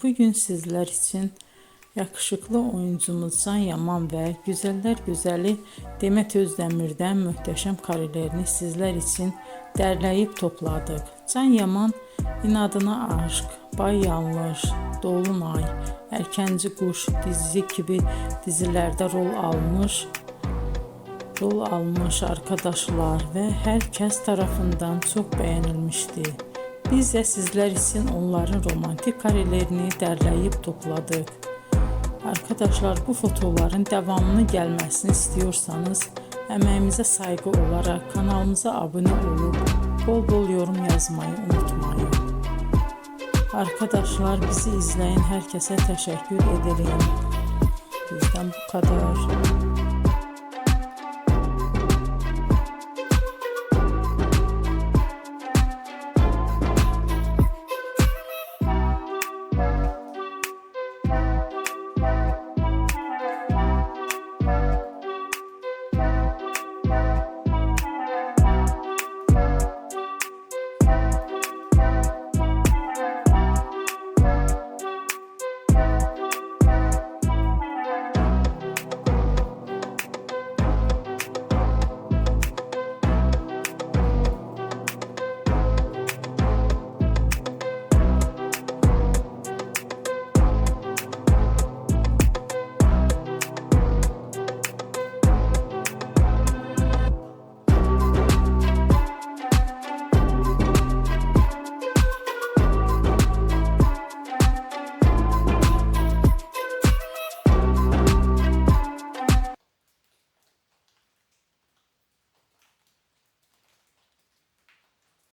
bugün sizler için yakışıklı oyuncumuz Can Yaman ve güzeller güzeli Demet Özdemir'den muhteşem karelerini sizler için derleyip topladık. Can Yaman İnadına Aşk, Bay Yanlış, Dolunay, Erkenci Kuş dizisi gibi dizilerde rol almış arkadaşlar ve herkes tarafından çok beğenilmişti. Biz de sizler için onların romantik karelerini derleyip topladık. Arkadaşlar, bu fotoların devamını gelmesini istiyorsanız emeğimize saygı olarak kanalımıza abone olup bol bol yorum yazmayı unutmayın. Arkadaşlar, bizi izleyen herkese teşekkür ederim. Bizden bu kadar.